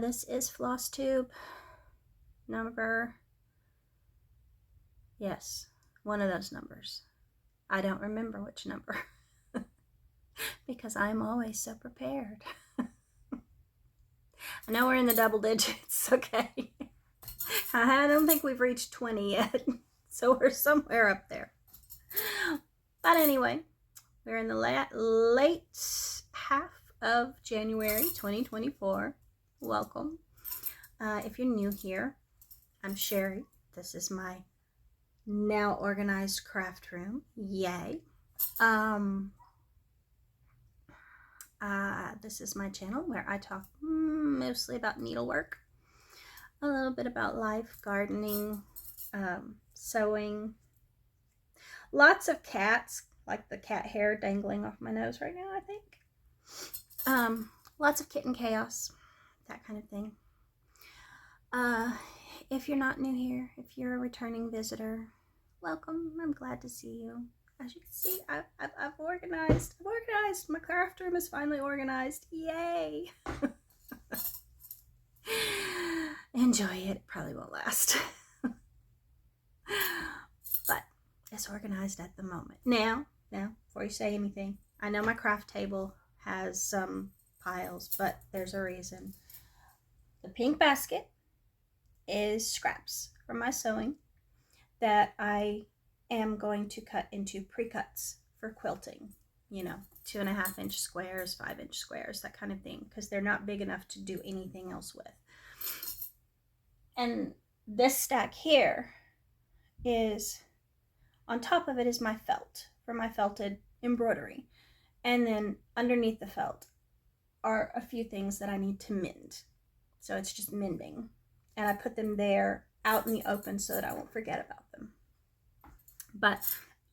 This is Flosstube number, yes, one of those numbers. I don't remember which number because I'm always so prepared. I know we're in the double digits, okay? I don't think we've reached 20 yet, so we're somewhere up there. But anyway, we're in the late half of January 2024. Welcome. If you're new here, I'm Sherry. This is my now organized craft room. Yay. This is my channel where I talk mostly about needlework, a little bit about life, gardening, sewing, lots of cats, like the cat hair dangling off my nose right now, I think. Lots of kitten chaos, that kind of thing. If you're not new here, if you're a returning visitor, welcome. I'm glad to see you. As you can see, I've organized. My craft room is finally organized. Yay! Enjoy it. It probably won't last. But it's organized at the moment. Now, before you say anything, I know my craft table has some piles, but there's a reason. The pink basket is scraps from my sewing that I am going to cut into pre-cuts for quilting, 2.5-inch squares, 5-inch squares, that kind of thing, because they're not big enough to do anything else with. And this stack here is, on top of it is my felt for my felted embroidery, and then underneath the felt are a few things that I need to mend, so it's just mending, and I put them there out in the open so that I won't forget about them. But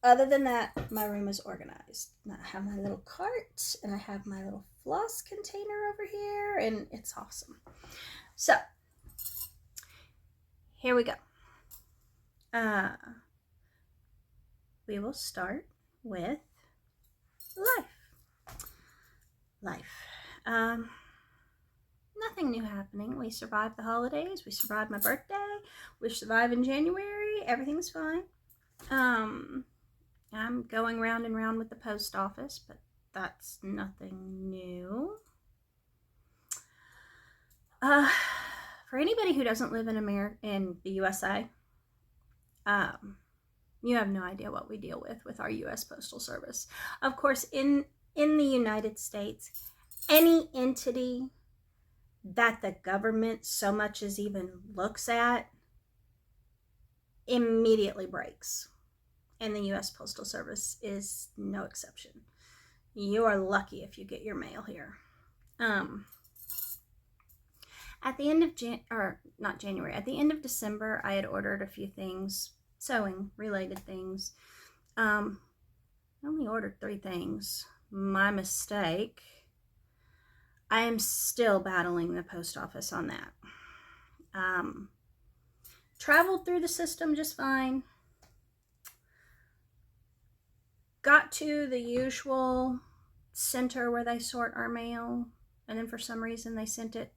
other than that, my room is organized. Now I have my little cart, and I have my little floss container over here, and it's awesome. So here we go. We will start with life. Nothing new happening. We survived the holidays. We survived my birthday. We're surviving January. Everything's fine. I'm going round and round with the post office, but that's nothing new. For anybody who doesn't live in the USA, you have no idea what we deal with our U.S. Postal Service. Of course, in the United States, any entity that the government so much as even looks at immediately breaks. And the U.S. Postal Service is no exception. You are lucky if you get your mail here. At the end of at the end of December, I had ordered a few things, sewing related things. I only ordered 3 things. My mistake. I am still battling the post office on that. Traveled through the system just fine. Got to the usual center where they sort our mail, and then for some reason they sent it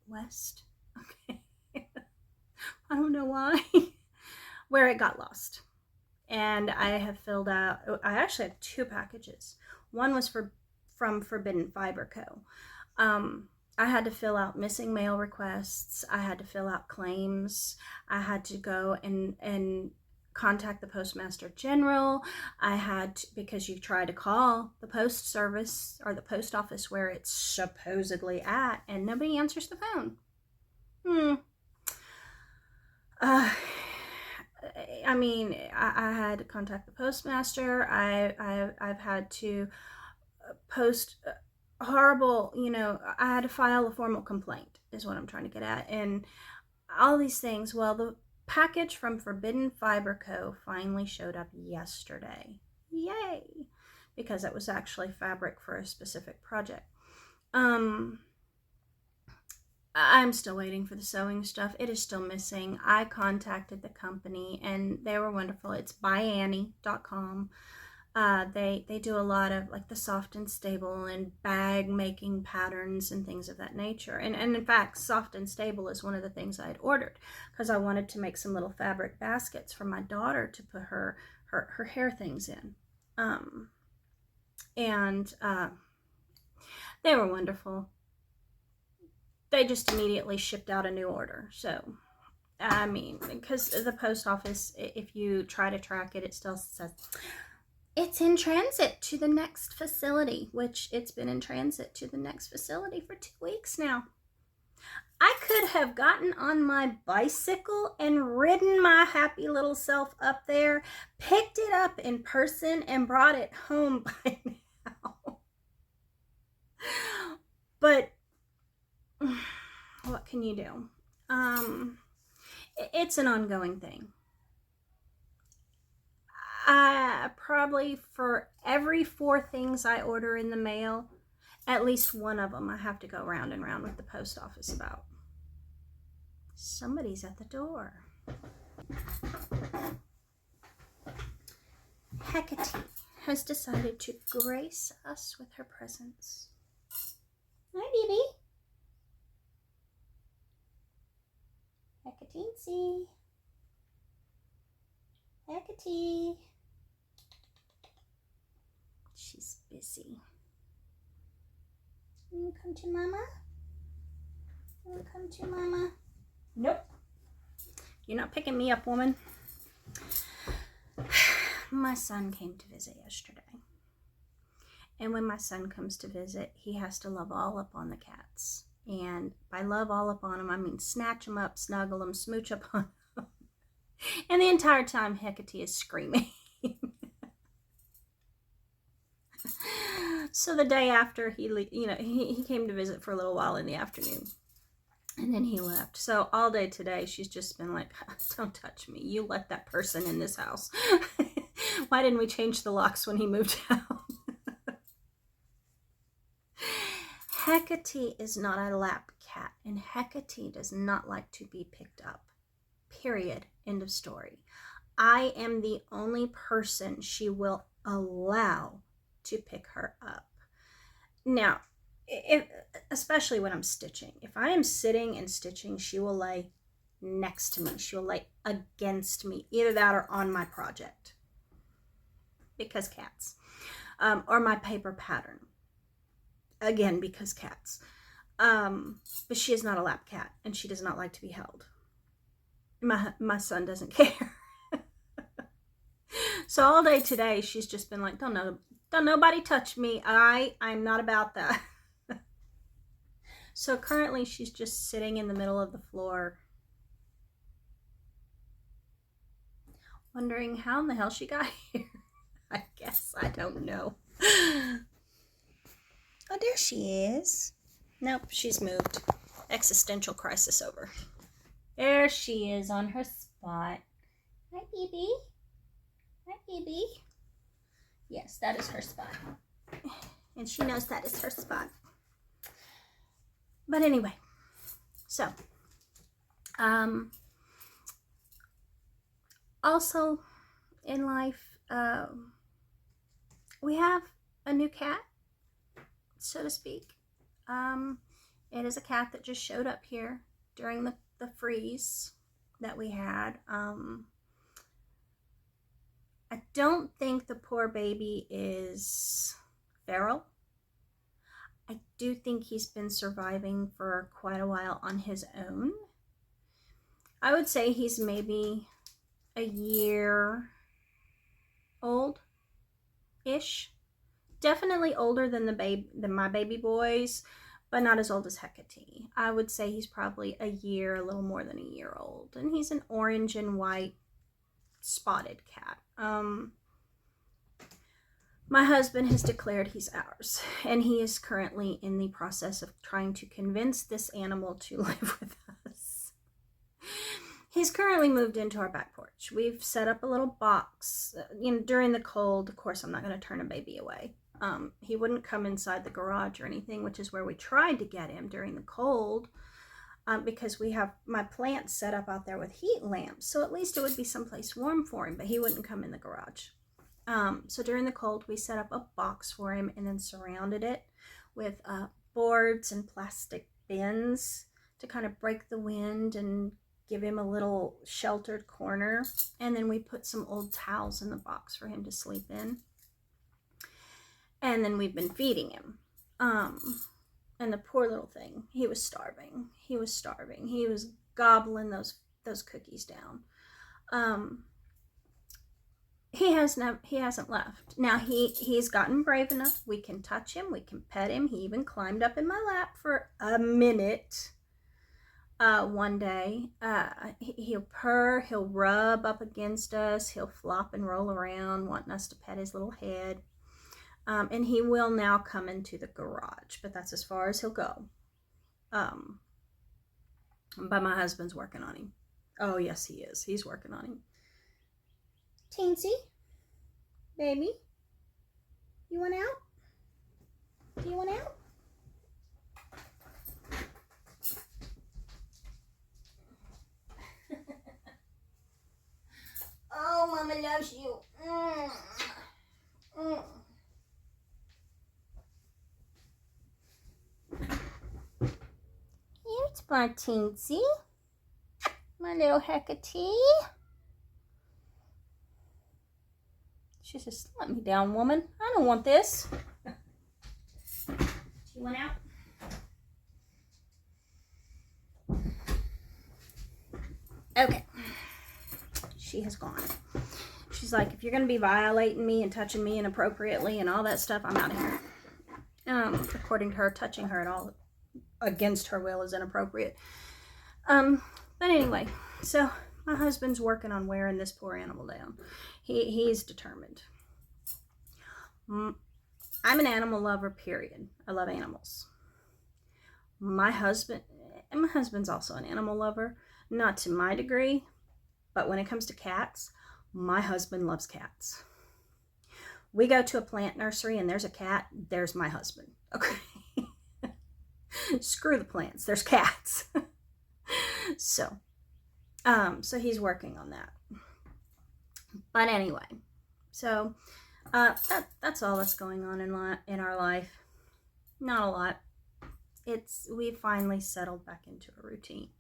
west. Okay. I don't know why. Where it got lost. And I have filled out, I actually have 2 packages. One was from Forbidden Fiber Co. I had to fill out missing mail requests. I had to fill out claims. I had to go and contact the Postmaster General. I had to, because you try to call the post service or the post office where it's supposedly at, and nobody answers the phone. I mean, I had to contact the postmaster. I've had to post horrible, I had to file a formal complaint is what I'm trying to get at, and all these things. Well, the package from Forbidden Fiber Co. finally showed up yesterday. Yay! Because it was actually fabric for a specific project. I'm still waiting for the sewing stuff. It is still missing. I contacted the company and they were wonderful. It's byannie.com. They do a lot of like the soft and stable and bag making patterns and things of that nature. And in fact, soft and stable is one of the things I had ordered because I wanted to make some little fabric baskets for my daughter to put her hair things in. And they were wonderful. They just immediately shipped out a new order. So, I mean, because the post office, if you try to track it, it still says it's in transit to the next facility, which it's been in transit to the next facility for 2 weeks now. I could have gotten on my bicycle and ridden my happy little self up there, picked it up in person, and brought it home by now. But what can you do? It's an ongoing thing. Probably for every 4 things I order in the mail, at least one of them I have to go round and round with the post office about. Somebody's at the door. Hecate has decided to grace us with her presence. Hi, baby. Hecate. Hecate. She's busy. You come to mama? You come to mama? Nope. You're not picking me up, woman. My son came to visit yesterday. And when my son comes to visit, he has to love all up on the cats. And by love all up on them, I mean snatch them up, snuggle them, smooch up on them. And the entire time, Hecate is screaming. So the day after he came to visit for a little while in the afternoon. And then he left. So all day today, she's just been like, don't touch me. You let that person in this house. Why didn't we change the locks when he moved out? Hecate is not a lap cat, and Hecate does not like to be picked up. Period. End of story. I am the only person she will allow to pick her up. Now, especially when I'm stitching. If I am sitting and stitching, she will lay next to me. She will lay against me. Either that or on my project. Because cats. Or my paper pattern. Again, because cats. But she is not a lap cat, and she does not like to be held. My son doesn't care. So all day today, she's just been like, don't nobody touch me. I'm not about that. So currently, she's just sitting in the middle of the floor, wondering how in the hell she got here. I guess. I don't know. Oh, there she is. Nope, she's moved. Existential crisis over. There she is on her spot. Hi, baby. Hi, baby. Yes, that is her spot. And she knows that is her spot. But anyway, so, also in life, we have a new cat, so to speak. It is a cat that just showed up here during the freeze that we had. I don't think the poor baby is feral. I do think he's been surviving for quite a while on his own. I would say he's maybe a year old-ish. Definitely older than my baby boys, but not as old as Hecate. I would say he's probably a little more than a year old. And he's an orange and white spotted cat. My husband has declared he's ours, and he is currently in the process of trying to convince this animal to live with us. He's currently moved into our back porch. We've set up a little box. During the cold, of course, I'm not going to turn a baby away. He wouldn't come inside the garage or anything, which is where we tried to get him during the cold, because we have my plants set up out there with heat lamps, so at least it would be someplace warm for him, but he wouldn't come in the garage. So during the cold, we set up a box for him and then surrounded it with boards and plastic bins to kind of break the wind and give him a little sheltered corner. And then we put some old towels in the box for him to sleep in. And then we've been feeding him. And the poor little thing, he was starving. He was starving. He was gobbling those cookies down. He hasn't left. Now he's gotten brave enough. We can touch him. We can pet him. He even climbed up in my lap for a minute. One day, he'll purr. He'll rub up against us. He'll flop and roll around, wanting us to pet his little head. And he will now come into the garage, but that's as far as he'll go. But my husband's working on him. Oh yes, he is. He's working on him. Teensy, baby, you want out? Do you want out? Oh, Mama loves you. Here's my Teensy, my little Hecate. She says, let me down, woman. I don't want this. Do you want out? Okay. She has gone. She's like, if you're going to be violating me and touching me inappropriately and all that stuff, I'm out of here. According to her, touching her at all against her will is inappropriate. But anyway, so my husband's working on wearing this poor animal down. He's determined. I'm an animal lover, period. I love animals. My husband's also an animal lover, not to my degree, but when it comes to cats, my husband loves cats. We go to a plant nursery and there's a cat, there's my husband. Okay. Screw the plants, there's cats. So he's working on that. But anyway, so that's all that's going on in our life. Not a lot. We finally settled back into a routine.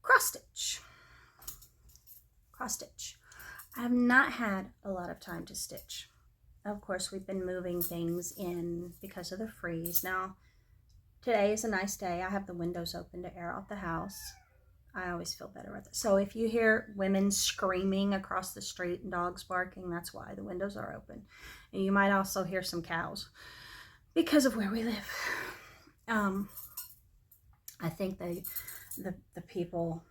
Cross-stitch. I have not had a lot of time to stitch. Of course, we've been moving things in because of the freeze. Now, today is a nice day. I have the windows open to air out the house. I always feel better with it. So if you hear women screaming across the street and dogs barking, that's why the windows are open. And you might also hear some cows because of where we live. I think the people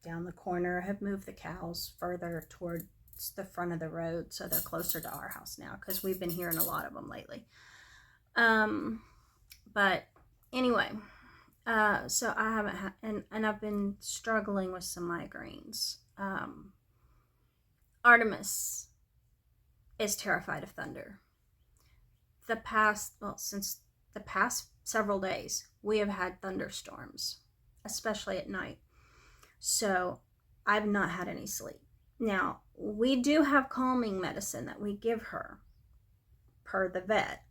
down the corner have moved the cows further towards the front of the road, so they're closer to our house now because we've been hearing a lot of them lately. But anyway, so I haven't had, and I've been struggling with some migraines. Artemis is terrified of thunder. Since the past several days, we have had thunderstorms, especially at night. So I've not had any sleep. Now, we do have calming medicine that we give her per the vet,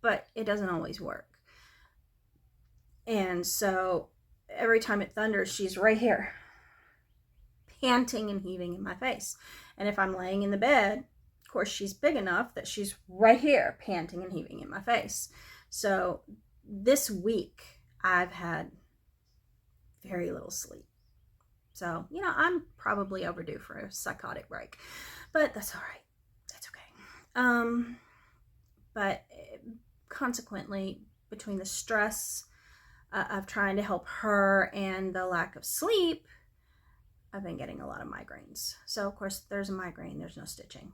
but it doesn't always work. And so every time it thunders, she's right here, panting and heaving in my face. And if I'm laying in the bed, of course, she's big enough that she's right here, panting and heaving in my face. So this week, I've had very little sleep. So, I'm probably overdue for a psychotic break, but that's all right. That's okay. But consequently, between the stress of trying to help her and the lack of sleep, I've been getting a lot of migraines. So, of course, there's a migraine, there's no stitching.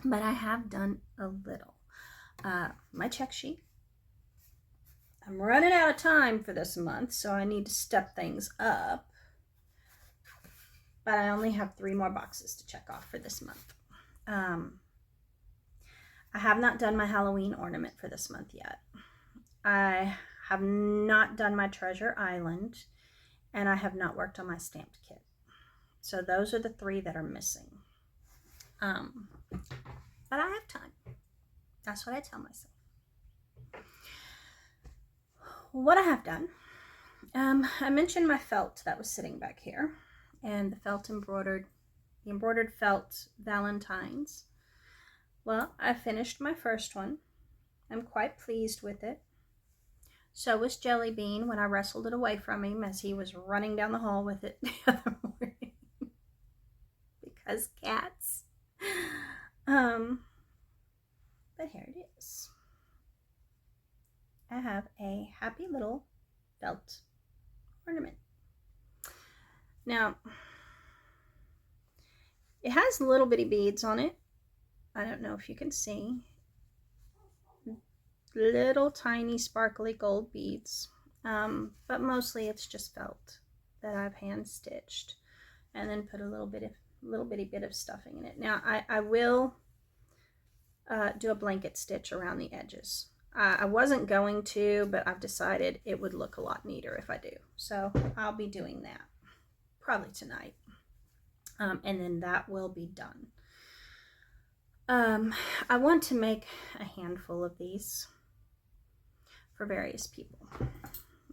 But I have done a little. My check sheet. I'm running out of time for this month, so I need to step things up. But I only have 3 more boxes to check off for this month. I have not done my Halloween ornament for this month yet. I have not done my Treasure Island, and I have not worked on my stamped kit. So those are the 3 that are missing. But I have time. That's what I tell myself. What I have done, I mentioned my felt that was sitting back here, and the embroidered felt Valentines. Well, I finished my first one. I'm quite pleased with it. So was Jelly Bean when I wrestled it away from him as he was running down the hall with it the other morning. Because cats. But here it is. I have a happy little felt ornament. Now, it has little bitty beads on it. I don't know if you can see. Little tiny sparkly gold beads. But mostly it's just felt that I've hand stitched and then put a little bitty bit of stuffing in it. Now I will do a blanket stitch around the edges. I wasn't going to, but I've decided it would look a lot neater if I do. So I'll be doing that probably tonight. And then that will be done. I want to make a handful of these for various people.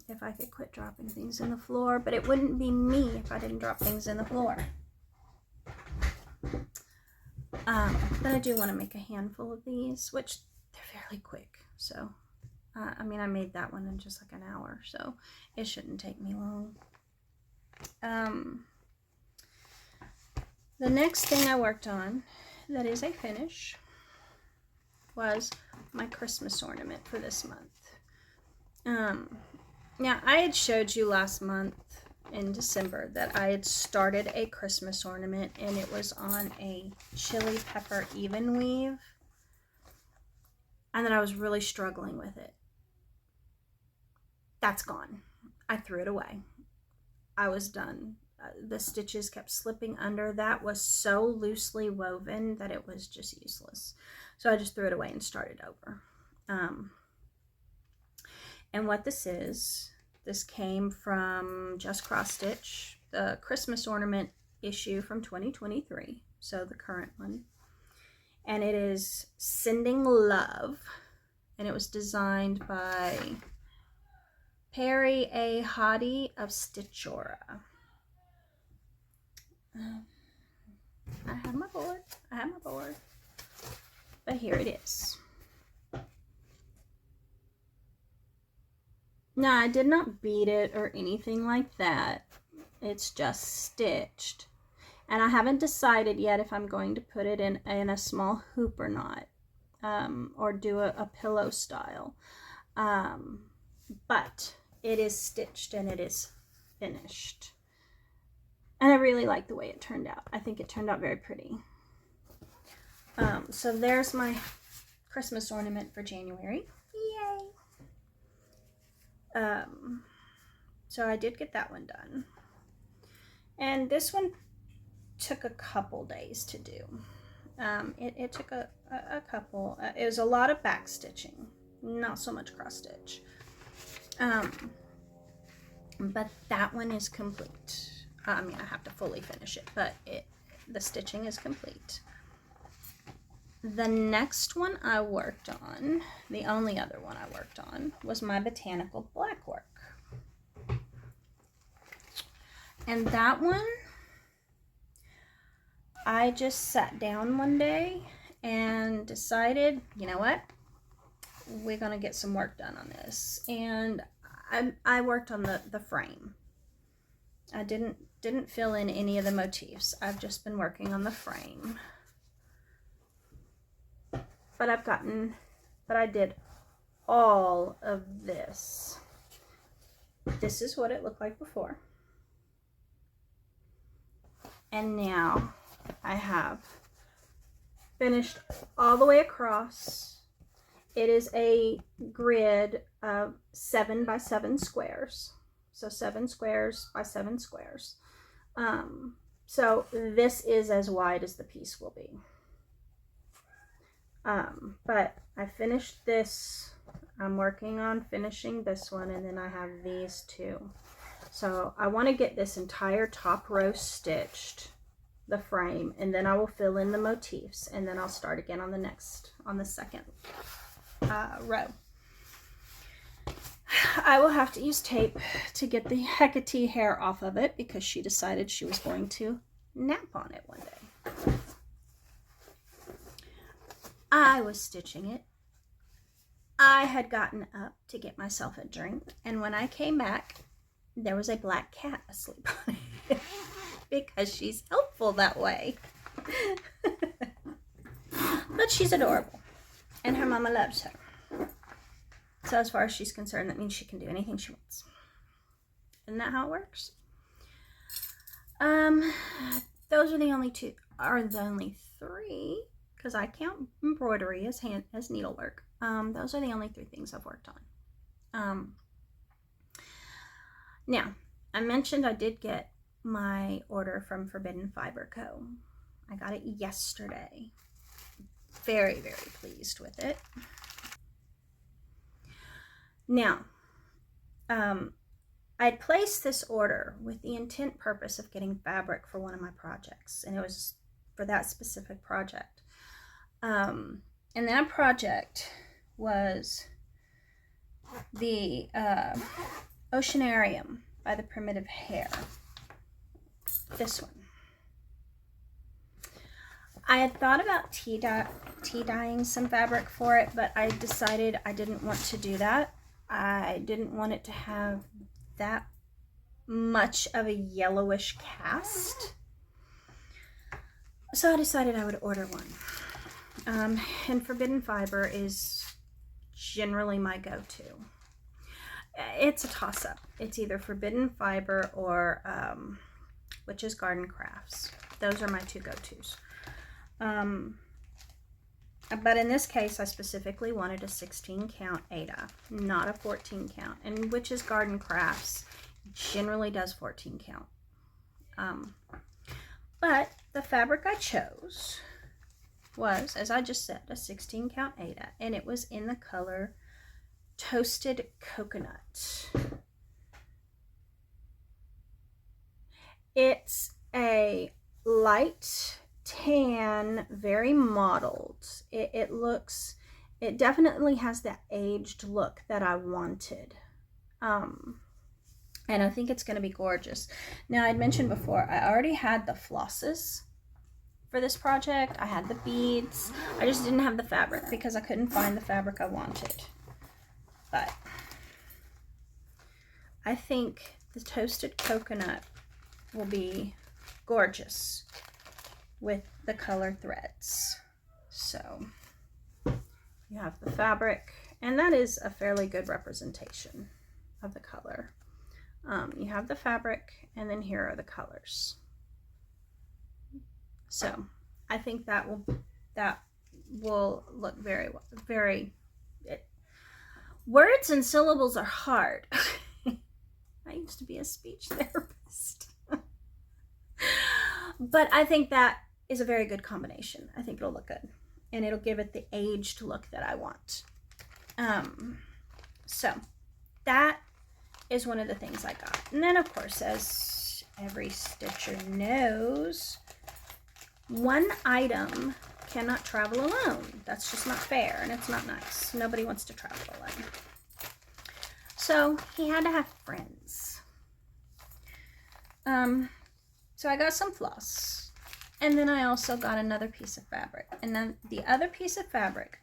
If I could quit dropping things in the floor, but it wouldn't be me if I didn't drop things in the floor. But I do want to make a handful of these, which they're fairly quick. So, I mean, I made that one in just like an hour, so it shouldn't take me long. The next thing I worked on that is a finish was my Christmas ornament for this month. Now, I had showed you last month in December that I had started a Christmas ornament, and it was on a chili pepper even weave, and that I was really struggling with it. That's gone. I threw it away. I was done. The stitches kept slipping under. That was so loosely woven that it was just useless. So I just threw it away and started over. And what this came from Just Crossstitch, the Christmas ornament issue from 2023, so the current one. And it is Sending Love, and it was designed by Perry A. Hottie of Stitchora. I have my board, but here it is. Now, I did not bead it or anything like that. It's just stitched. And I haven't decided yet if I'm going to put it in a small hoop or not, or do a pillow style. But it is stitched and it is finished. And I really like the way it turned out. I think it turned out very pretty. So there's my Christmas ornament for January. Yay! So I did get that one done. And this one took a couple days to do. It took a couple. It was a lot of back stitching, not so much cross stitch. But that one is complete. I mean, I have to fully finish it, but the stitching is complete. The next one I worked on, the only other one I worked on, was my botanical black work. And that one, I just sat down one day and decided, you know what, we're going to get some work done on this. And I worked on the frame. I didn't fill in any of the motifs. I've just been working on the frame. But I did all of this. This is what it looked like before. And now I have finished all the way across. It is a grid of 7 by 7 squares. So 7 squares by 7 squares. So this is as wide as the piece will be. But I finished this. I'm working on finishing this one, and then I have these two. So I want to get this entire top row stitched, the frame, and then I will fill in the motifs, and then I'll start again on the second row. I will have to use tape to get the Hecate hair off of it because she decided she was going to nap on it one day. I was stitching it. I had gotten up to get myself a drink, and when I came back, there was a black cat asleep on it because she's helpful that way. But she's adorable, and her mama loves her. So as far as she's concerned, that means she can do anything she wants. Isn't that how it works? Those are the only three, because I count embroidery as needlework. Those are the only 3 things I've worked on. Now, I mentioned I did get my order from Forbidden Fiber Co. I got it yesterday. Very, very pleased with it. Now, I placed this order with the intent purpose of getting fabric for one of my projects, and it was for that specific project. And that project was the Oceanarium by the Primitive Hair. This one. I had thought about tea dyeing some fabric for it, but I decided I didn't want to do that. I didn't want it to have that much of a yellowish cast. So I decided I would order one. And Forbidden Fiber is generally my go-to. It's a toss-up. It's either Forbidden Fiber or Witch's Garden Crafts. Those are my 2 go-tos. But in this case, I specifically wanted a 16 count Ada, not a 14 count. And Witch's Garden Crafts generally does 14 count. But the fabric I chose was, as I just said, a 16 count Ada, and it was in the color Toasted Coconut. It's a light tan, very mottled. It definitely has that aged look that I wanted. And I think it's going to be gorgeous. Now, I'd mentioned before, I already had the flosses for this project. I had the beads. I just didn't have the fabric because I couldn't find the fabric I wanted. But I think the Toasted Coconut will be gorgeous with the color threads. So you have the fabric, and that is a fairly good representation of the color. You have the fabric, and then here are the colors. So I think that will look very well. Words and syllables are hard. I used to be a speech therapist. But I think that is a very good combination. I think it'll look good, and it'll give it the aged look that I want. So that is one of the things I got. And then, of course, as every stitcher knows, one item cannot travel alone. That's just not fair, and it's not nice. Nobody wants to travel alone. So he had to have friends. So I got some floss, and then I also got another piece of fabric. And then the other piece of fabric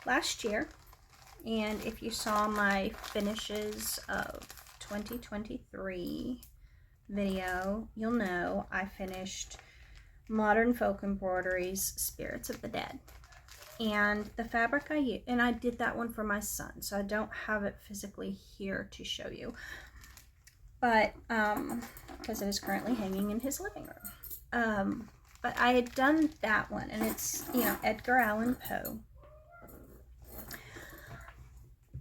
last year, and if you saw my finishes of 2023 video, you'll know I finished Modern Folk Embroideries Spirits of the Dead. And the fabric I used, and I did that one for my son, so I don't have it physically here to show you. But, because it is currently hanging in his living room. But I had done that one, and it's, Edgar Allan Poe.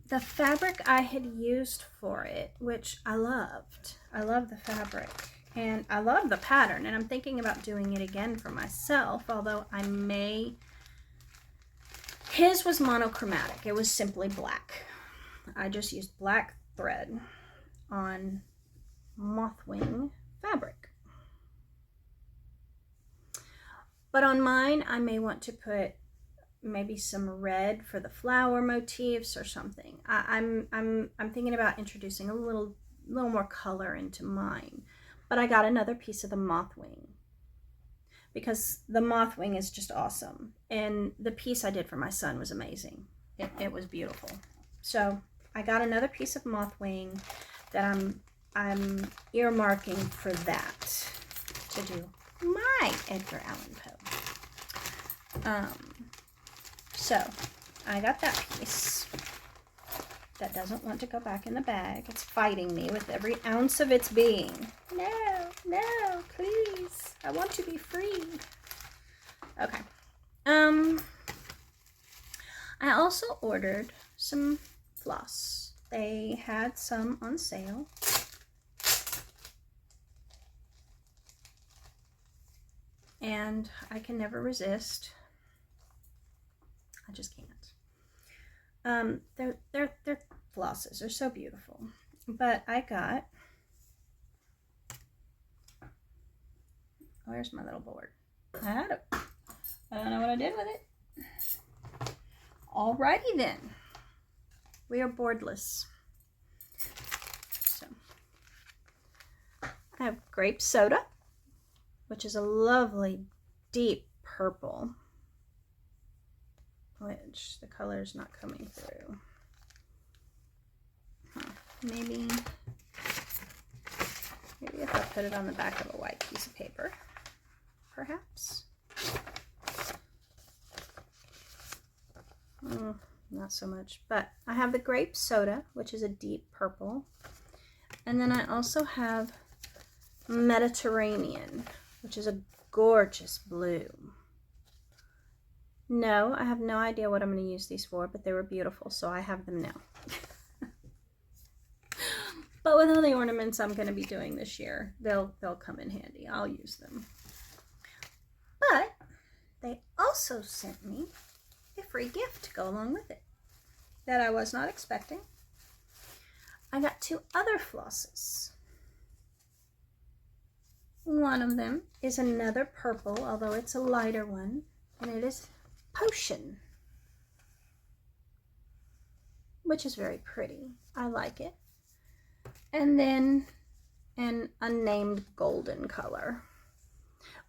The fabric I had used for it, which I loved. I love the fabric, and I love the pattern, and I'm thinking about doing it again for myself, although I may. His was monochromatic. It was simply black. I just used black thread on Mothwing fabric. But on mine, I may want to put maybe some red for the flower motifs or something. I'm thinking about introducing a little more color into mine. But I got another piece of the Mothwing because the Mothwing is just awesome. And the piece I did for my son was amazing. It was beautiful. So I got another piece of Mothwing that I'm earmarking for that to do my Edgar Allan Poe. So I got that piece that doesn't want to go back in the bag. It's fighting me with every ounce of its being. No, no, please. I want to be free. Okay. I also ordered some floss. They had some on sale. And I can never resist. I just can't. They're flosses. They're so beautiful. But I got, where's my little board? I had it. I don't know what I did with it. Alrighty then. We are boardless. So I have grape soda, which is a lovely deep purple, which the color is not coming through. Maybe if I put it on the back of a white piece of paper, perhaps. Not so much, but I have the grape soda, which is a deep purple, and then I also have Mediterranean, which is a gorgeous blue. No, I have no idea what I'm going to use these for, but they were beautiful, so I have them now. But with all the ornaments I'm going to be doing this year, they'll come in handy. I'll use them. But they also sent me a free gift to go along with it that I was not expecting. I got 2 other flosses. One of them is another purple, although it's a lighter one, and it is Potion, which is very pretty. I like it. And then an unnamed golden color,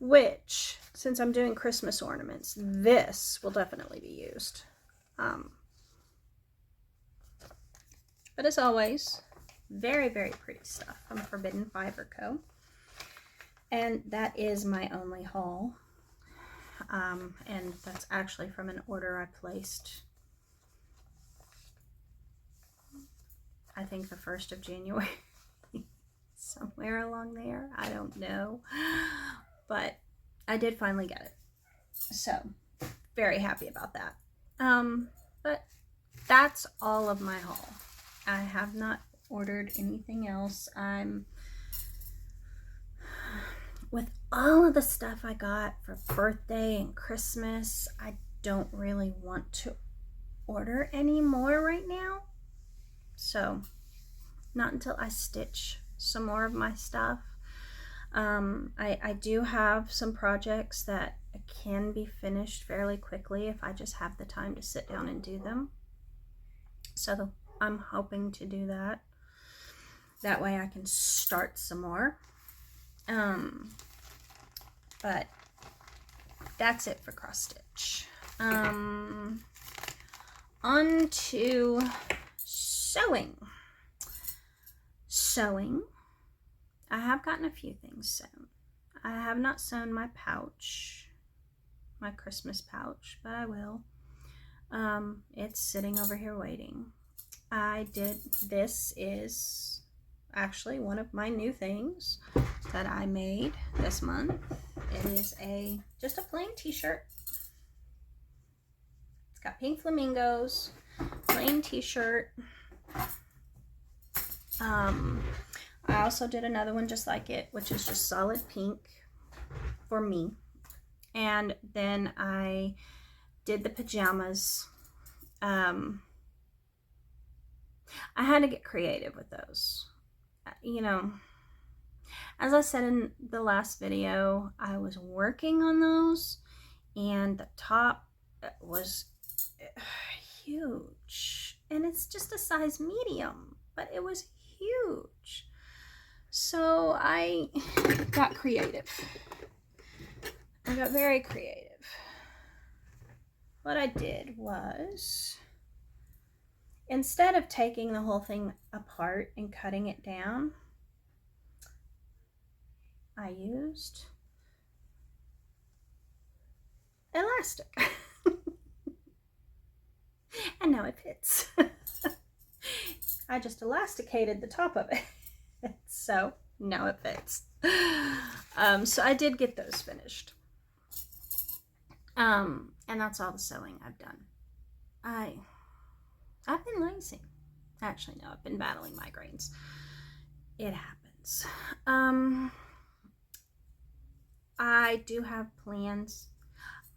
which, since I'm doing Christmas ornaments, this will definitely be used. But as always, very, very pretty stuff from Forbidden Fiber Co. And that is my only haul. And that's actually from an order I placed, I think the 1st of January, somewhere along there. I don't know, but I did finally get it. So very happy about that. But that's all of my haul. I have not ordered anything else. With all of the stuff I got for birthday and Christmas, I don't really want to order any more right now. So, not until I stitch some more of my stuff. I do have some projects that can be finished fairly quickly if I just have the time to sit down and do them. So, I'm hoping to do that. That way I can start some more. But that's it for Crossstitch. On to sewing. Sewing. I have gotten a few things sewn. I have not sewn my pouch, my Christmas pouch, but I will. It's sitting over here waiting. This is actually one of my new things that I made this month. It is just a plain t-shirt. It's got pink flamingos, plain t-shirt. I also did another one just like it, which is just solid pink for me. And then I did the pajamas. I had to get creative with those. you know, as I said in the last video, I was working on those, and the top was huge, and it's just a size medium, but it was huge. So I got creative. I got very creative. What I did was, instead of taking the whole thing apart and cutting it down, I used elastic. And now it fits. I just elasticated the top of it. So now it fits. So I did get those finished. And that's all the sewing I've done. I've been lazy. Actually, no, I've been battling migraines. It happens. I do have plans.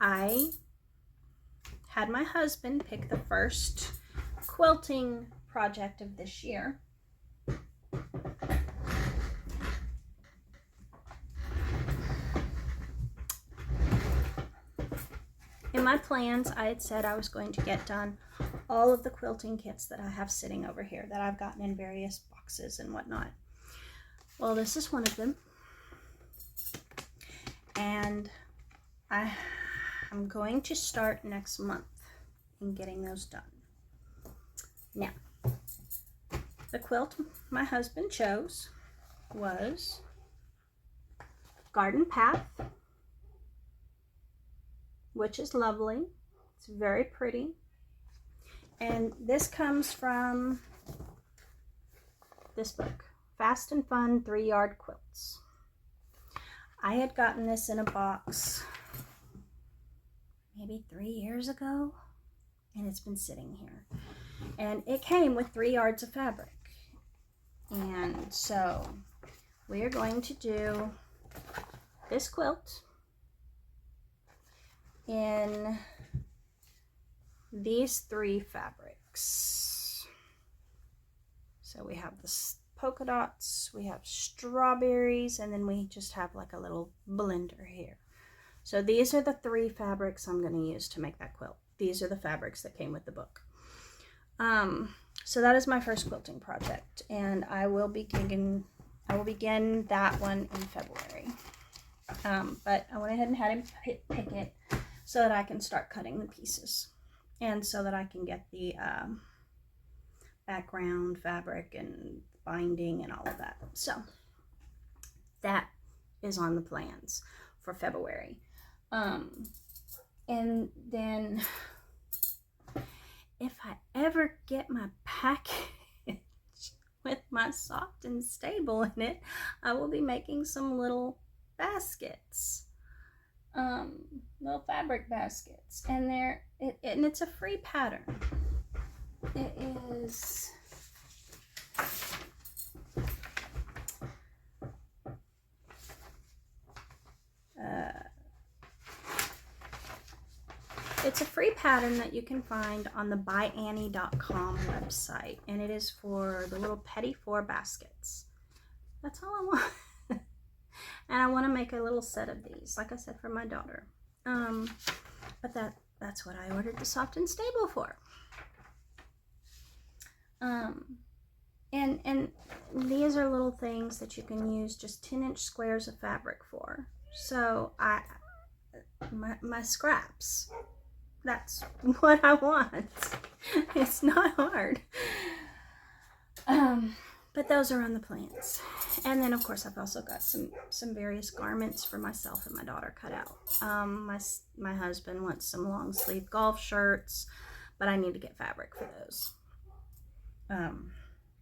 I had my husband pick the first quilting project of this year. In my plans, I had said I was going to get done all of the quilting kits that I have sitting over here that I've gotten in various boxes and whatnot. Well, this is one of them. And I'm going to start next month in getting those done. Now, the quilt my husband chose was Garden Path, which is lovely. It's very pretty. And this comes from this book, Fast and Fun 3-Yard Quilts. I had gotten this in a box maybe 3 years ago, and it's been sitting here. And it came with 3 yards of fabric. And so we are going to do this quilt in these 3 fabrics. So we have the polka dots, we have strawberries, and then we just have like a little blender here. So these are the 3 fabrics I'm going to use to make that quilt. These are the fabrics that came with the book. So that is my first quilting project, and I will begin that one in February. But I went ahead and had him pick it so that I can start cutting the pieces, and so that I can get the background fabric and binding and all of that. So that is on the plans for February. And then if I ever get my package with my soft and stable in it, I will be making some little baskets, little fabric baskets, and and it's a free pattern. It is it's a free pattern that you can find on the byannie.com website, and it is for the little Petit Four baskets. That's all I want. And I want to make a little set of these, like I said, for my daughter. But that's what I ordered the soft and stable for. And these are little things that you can use just 10-inch squares of fabric for. So my scraps, that's what I want. It's not hard. But those are on the plans. And then of course I've also got some various garments for myself and my daughter cut out. My husband wants some long sleeve golf shirts, but I need to get fabric for those.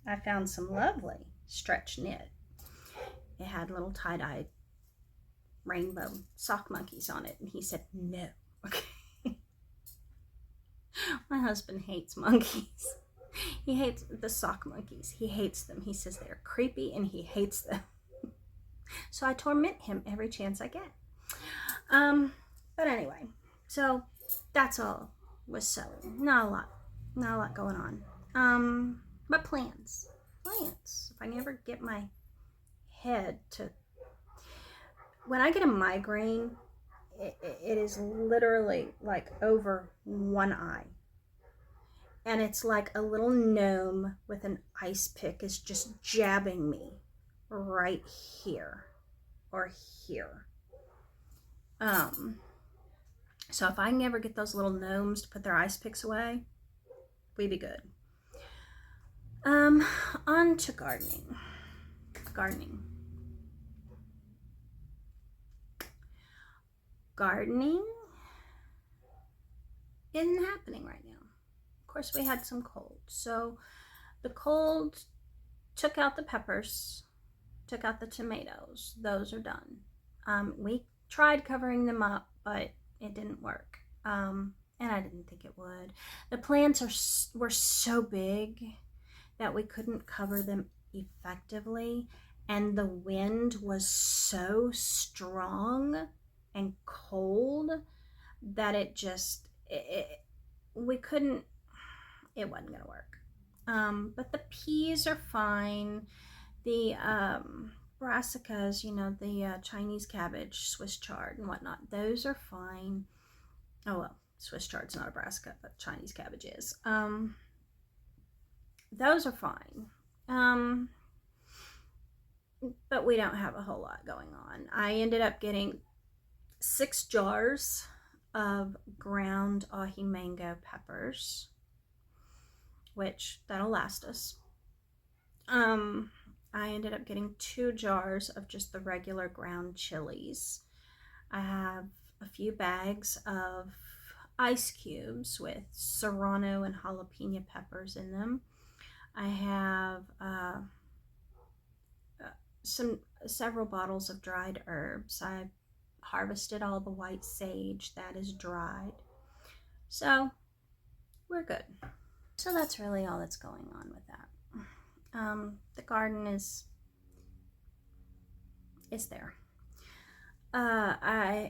I found some lovely stretch knit. It had little tie-dye rainbow sock monkeys on it, and he said no. Okay. My husband hates monkeys. He hates the sock monkeys. He hates them. He says they're creepy and he hates them. So I torment him every chance I get. But anyway, so that's all with sewing. Not a lot going on. But plans. If I never get my head to, when I get a migraine, it is literally like over one eye. And it's like a little gnome with an ice pick is just jabbing me right here or here. So if I can ever get those little gnomes to put their ice picks away, we'd be good. On to gardening. Gardening isn't happening right now. Of course, we had some cold. So the cold took out the peppers, took out the tomatoes. Those are done. We tried covering them up, but it didn't work. And I didn't think it would. The plants were so big that we couldn't cover them effectively. And the wind was so strong and cold that it wasn't gonna work. But the peas are fine. The brassicas, the Chinese cabbage, Swiss chard and whatnot, those are fine. Oh well, Swiss chard's not a brassica, but Chinese cabbage is. Those are fine. But we don't have a whole lot going on. I ended up getting 6 jars of ground ahi mango peppers, which that'll last us. I ended up getting 2 jars of just the regular ground chilies. I have a few bags of ice cubes with serrano and jalapeno peppers in them. I have several bottles of dried herbs. I harvested all the white sage that is dried. So we're good. So that's really all that's going on with that. The garden is there.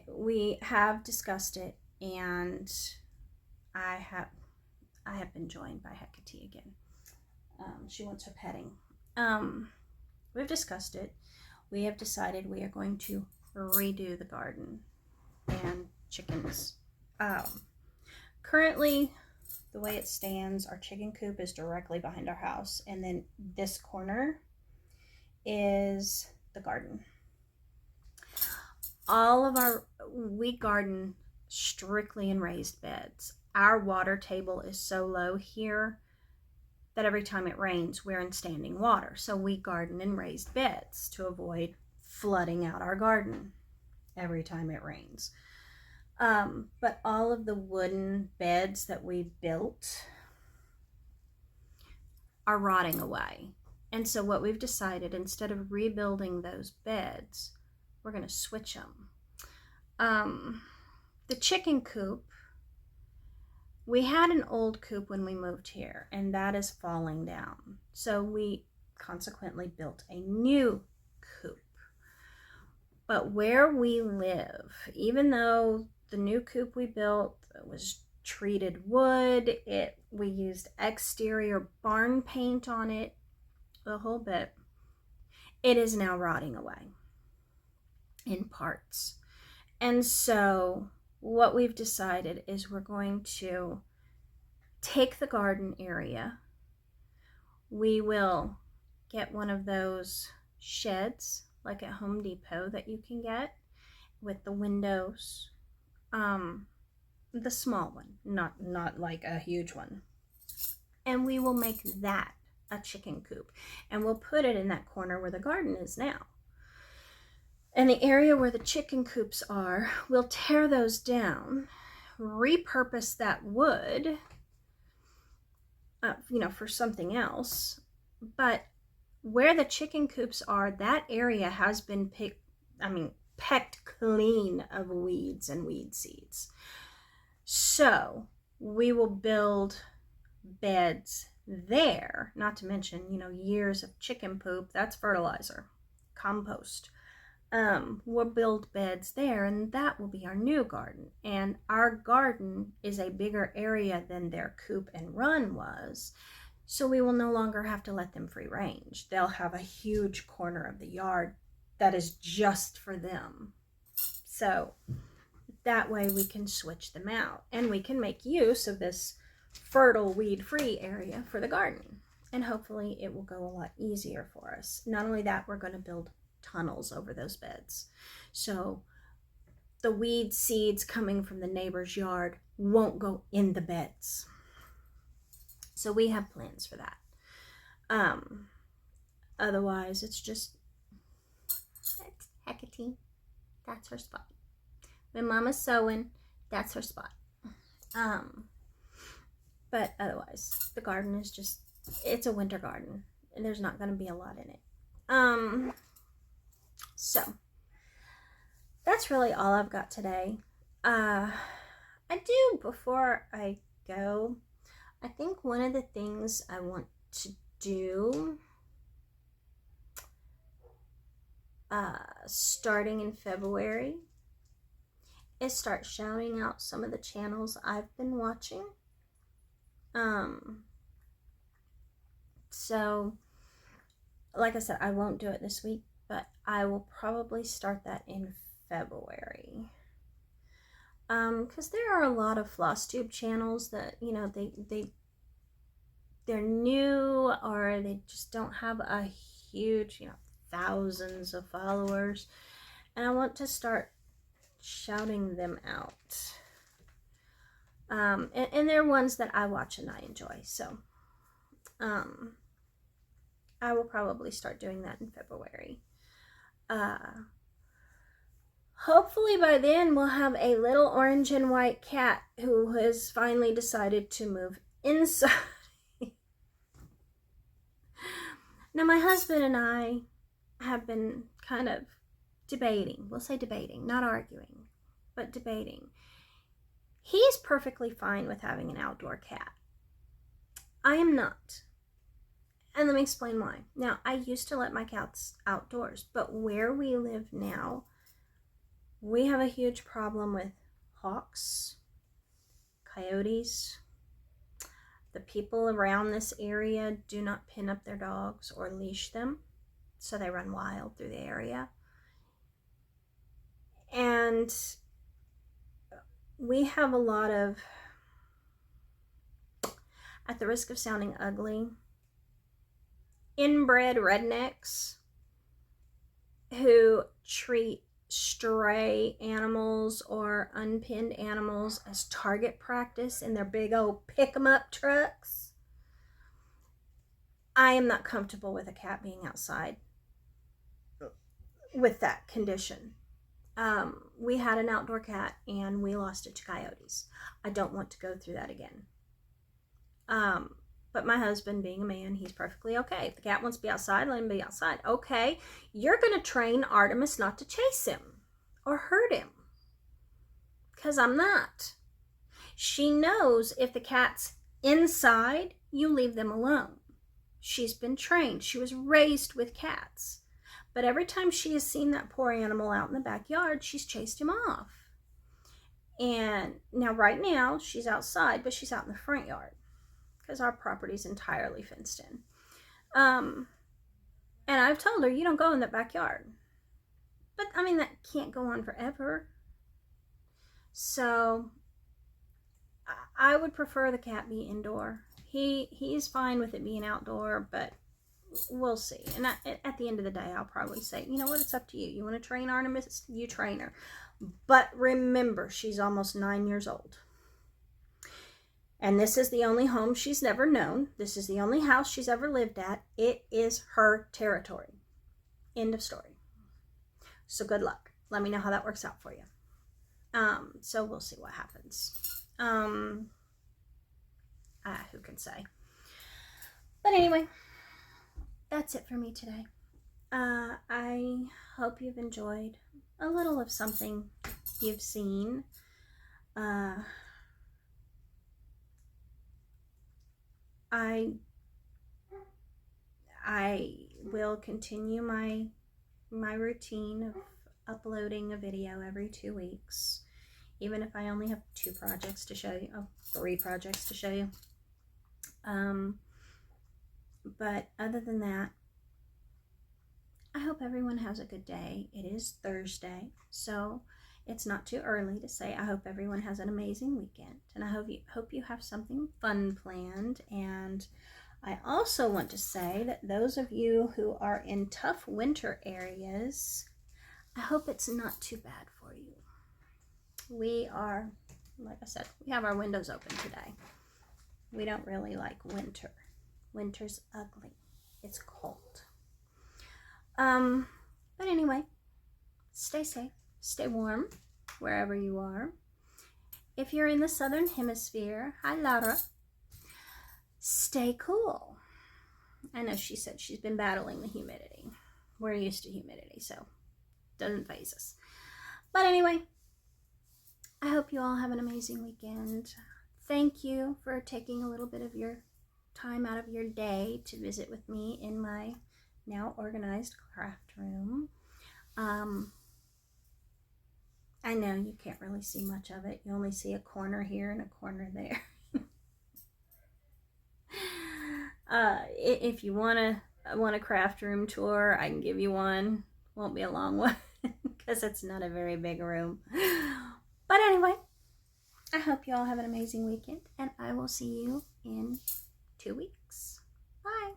We have discussed it, and I have been joined by Hecate again. She wants her petting. We've discussed it. We have decided we are going to redo the garden and chickens. Currently, the way it stands, our chicken coop is directly behind our house, and then this corner is the garden. We garden strictly in raised beds. Our water table is so low here that every time it rains, we're in standing water. So we garden in raised beds to avoid flooding out our garden every time it rains. But all of the wooden beds that we built are rotting away. And so what we've decided, instead of rebuilding those beds, we're going to switch them. The chicken coop, we had an old coop when we moved here, and that is falling down. So we consequently built a new coop. But where we live, even though the new coop we built was treated wood, we used exterior barn paint on it, the whole bit, it is now rotting away in parts. And so what we've decided is we're going to take the garden area. We will get one of those sheds like at Home Depot that you can get with the windows, the small one, not like a huge one. And we will make that a chicken coop, and we'll put it in that corner where the garden is now. And the area where the chicken coops are, we'll tear those down, repurpose that wood, for something else. But where the chicken coops are, that area has been pecked clean of weeds and weed seeds. So we will build beds there, not to mention, years of chicken poop, that's fertilizer, compost. We'll build beds there, and that will be our new garden. And our garden is a bigger area than their coop and run was. So we will no longer have to let them free range. They'll have a huge corner of the yard that is just for them. So that way we can switch them out and we can make use of this fertile weed-free area for the garden. And hopefully it will go a lot easier for us. Not only that, we're going to build tunnels over those beds. So the weed seeds coming from the neighbor's yard won't go in the beds. So we have plans for that. Otherwise, it's just, that's Hecate. That's her spot. When Mama's sewing, that's her spot. But otherwise, the garden is just, it's a winter garden. And there's not going to be a lot in it. So, that's really all I've got today. I do, before I go, I think one of the things I want to do, starting in February, is start shouting out some of the channels I've been watching. So, like I said, I won't do it this week, but I will probably start that in February. Because there are a lot of Flosstube channels that, you know, they're new, or they just don't have a huge, you know, thousands of followers, and I want to start shouting them out. And they're ones that I watch and I enjoy, so I will probably start doing that in February. Hopefully by then we'll have a little orange and white cat who has finally decided to move inside. Now my husband and I have been kind of debating. We'll say debating, not arguing, but debating. He's perfectly fine with having an outdoor cat. I am not. And let me explain why. Now, I used to let my cats outdoors, but where we live now, we have a huge problem with hawks, coyotes. The people around this area do not pin up their dogs or leash them, so they run wild through the area. And we have a lot of, at the risk of sounding ugly, inbred rednecks who treat stray animals or unpinned animals as target practice in their big old pick-em-up trucks. I am not comfortable with a cat being outside with that condition. We had an outdoor cat and we lost it to coyotes. I don't want to go through that again. But my husband, being a man, he's perfectly okay. If the cat wants to be outside, let him be outside. Okay, you're going to train Artemis not to chase him or hurt him. Because I'm not. She knows if the cat's inside, you leave them alone. She's been trained. She was raised with cats. But every time she has seen that poor animal out in the backyard, she's chased him off. And now, right now, she's outside, but she's out in the front yard, because our property's entirely fenced in. And I've told her, you don't go in the backyard. But, I mean, that can't go on forever. So, I would prefer the cat be indoor. He's fine with it being outdoor, but we'll see. And at the end of the day, I'll probably say, you know what, it's up to you. You want to train Artemis, you train her. But remember, she's almost 9 years old. And this is the only home she's never known. This is the only house she's ever lived at. It is her territory. End of story. So good luck. Let me know how that works out for you. So we'll see what happens. Who can say? But anyway, that's it for me today. I hope you've enjoyed a little of something you've seen. I will continue my routine of uploading a video every 2 weeks, even if I only have 2 projects to show you, 3 projects to show you. But other than that, I hope everyone has a good day. It is Thursday, so it's not too early to say I hope everyone has an amazing weekend. And I hope you have something fun planned. And I also want to say that those of you who are in tough winter areas, I hope it's not too bad for you. We are, like I said, we have our windows open today. We don't really like winter. Winter's ugly. It's cold. But anyway, stay safe, stay warm wherever you are. If you're in the southern hemisphere, hi Laura, stay cool. I know she said she's been battling the humidity. We're used to humidity, so it doesn't faze us. But anyway, I hope you all have an amazing weekend. Thank you for taking a little bit of your time out of your day to visit with me in my now organized craft room. I know you can't really see much of it. You only see a corner here and a corner there. If you want a craft room tour, I can give you one. Won't be a long one because it's not a very big room. But anyway, I hope you all have an amazing weekend, and I will see you in 2 weeks. Bye.